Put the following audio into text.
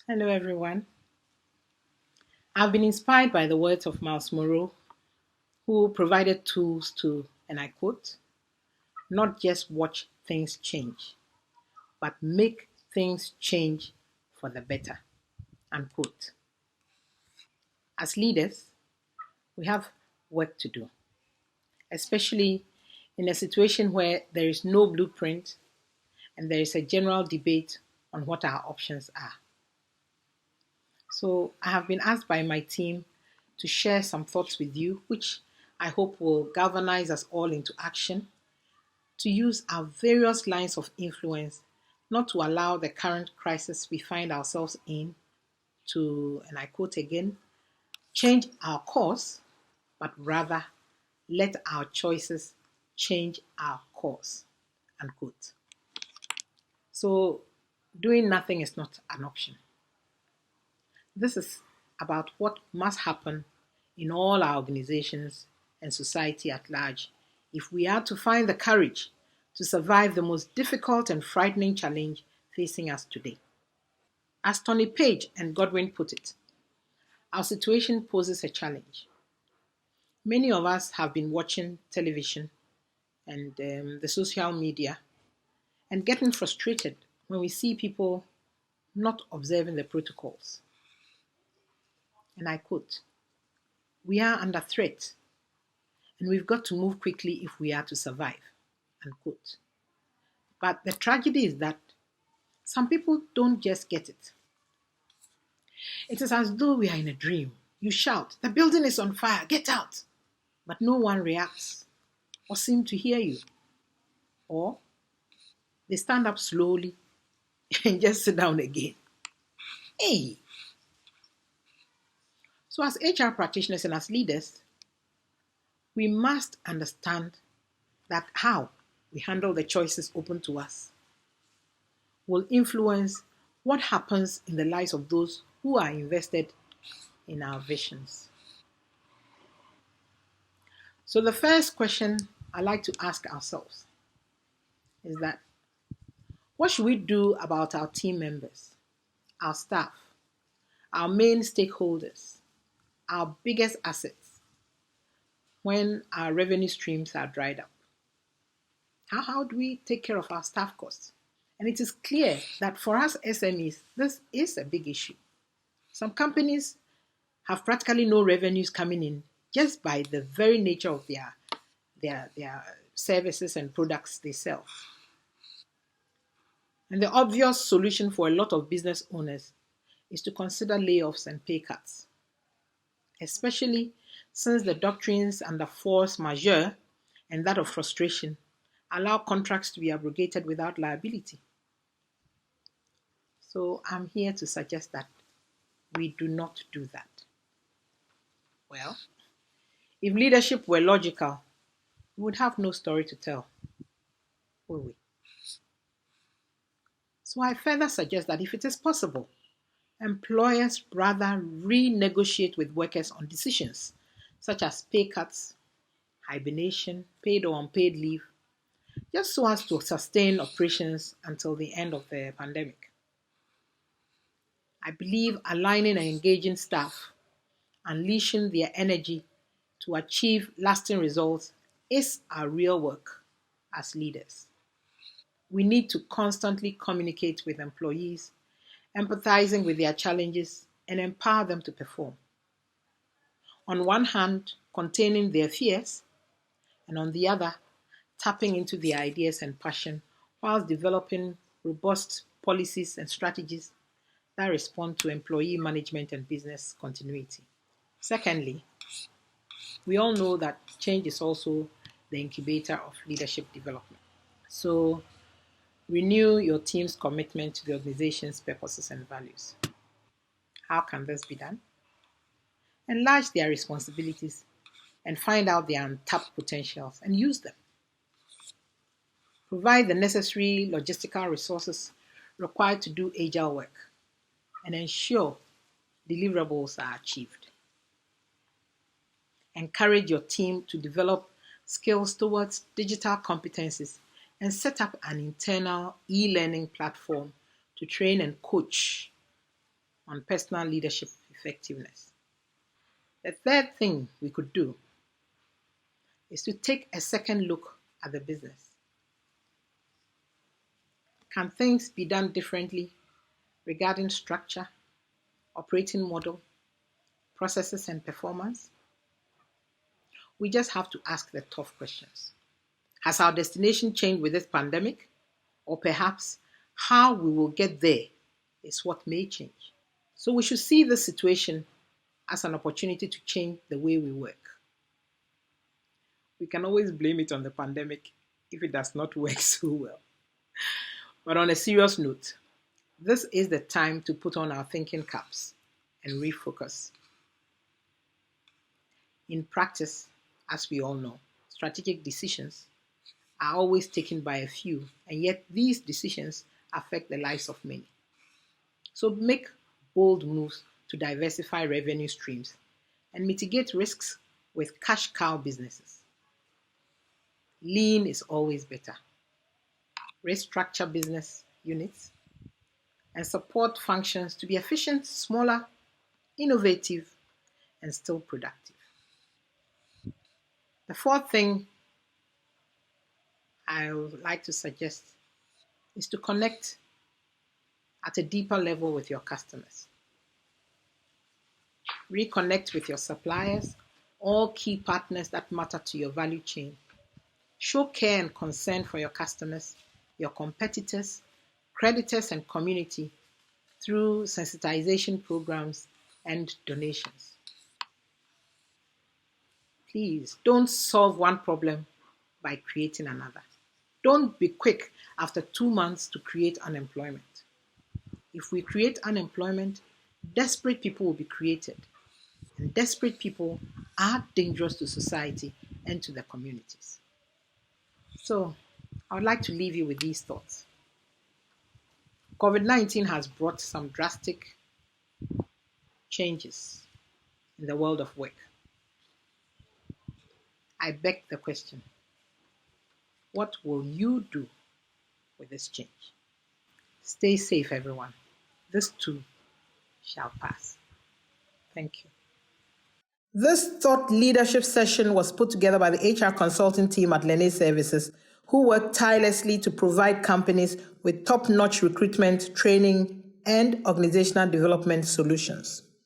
Hello, everyone. I've been inspired by the words of Myles Monroe, who provided tools to, and I quote, not just watch things change, but make things change for the better, unquote. As leaders, we have work to do, especially in a situation where there is no blueprint and there is a general debate on what our options are. So I have been asked by my team to share some thoughts with you, which I hope will galvanize us all into action to use our various lines of influence not to allow the current crisis we find ourselves in to, and I quote again, change our course, but rather let our choices change our course, unquote. So doing nothing is not an option. This is about what must happen in all our organizations and society at large if we are to find the courage to survive the most difficult and frightening challenge facing us today. As Tony Page and Godwin put it, our situation poses a challenge. Many of us have been watching television and the social media and getting frustrated when we see people not observing the protocols. And I quote, "We are under threat and we've got to move quickly if we are to survive," unquote. But the tragedy is that some people don't just get it. It is as though we are in a dream. You shout, "The building is on fire, get out!" But no one reacts or seems to hear you. Or they stand up slowly and just sit down again. Hey! So as HR practitioners and as leaders, we must understand that how we handle the choices open to us will influence what happens in the lives of those who are invested in our visions. So the first question I like to ask ourselves is that what should we do about our team members, our staff, our main stakeholders, our biggest assets when our revenue streams are dried up? How do we take care of our staff costs? And it is clear that for us SMEs, this is a big issue. Some companies have practically no revenues coming in just by the very nature of their services and products they sell. And the obvious solution for a lot of business owners is to consider layoffs and pay cuts, especially since the doctrines under force majeure and that of frustration allow contracts to be abrogated without liability. So I'm here to suggest that we do not do that. Well, if leadership were logical, we would have no story to tell, will we? So I further suggest that if it is possible, employers rather renegotiate with workers on decisions such as pay cuts, hibernation, paid or unpaid leave, just so as to sustain operations until the end of the pandemic. I believe aligning and engaging staff, unleashing their energy to achieve lasting results is our real work as leaders. We need to constantly communicate with employees, empathizing with their challenges, and empower them to perform. On one hand, containing their fears, and on the other, tapping into their ideas and passion whilst developing robust policies and strategies that respond to employee management and business continuity. Secondly, we all know that change is also the incubator of leadership development. So, renew your team's commitment to the organization's purposes and values. How can this be done? Enlarge their responsibilities and find out their untapped potentials and use them. Provide the necessary logistical resources required to do agile work and ensure deliverables are achieved. Encourage your team to develop skills towards digital competencies and set up an internal e-learning platform to train and coach on personal leadership effectiveness. The third thing we could do is to take a second look at the business. Can things be done differently regarding structure, operating model, processes, and performance? We just have to ask the tough questions. Has our destination changed with this pandemic? Or perhaps how we will get there is what may change. So we should see this situation as an opportunity to change the way we work. We can always blame it on the pandemic if it does not work so well. But on a serious note, this is the time to put on our thinking caps and refocus. In practice, as we all know, strategic decisions are always taken by a few, and yet these decisions affect the lives of many. So make bold moves to diversify revenue streams and mitigate risks with cash cow businesses. Lean is always better. Restructure business units and support functions to be efficient, smaller, innovative, and still productive. The fourth thing I would like to suggest is to connect at a deeper level with your customers. Reconnect with your suppliers, all key partners that matter to your value chain. Show care and concern for your customers, your competitors, creditors, and community through sensitization programs and donations. Please don't solve one problem by creating another. Don't be quick after 2 months to create unemployment. If we create unemployment, desperate people will be created. And desperate people are dangerous to society and to the communities. So, I would like to leave you with these thoughts. COVID-19 has brought some drastic changes in the world of work. I beg the question, what will you do with this change? Stay safe, everyone. This too shall pass. Thank you. This thought leadership session was put together by the HR consulting team at Lene Services, who work tirelessly to provide companies with top-notch recruitment, training, and organizational development solutions.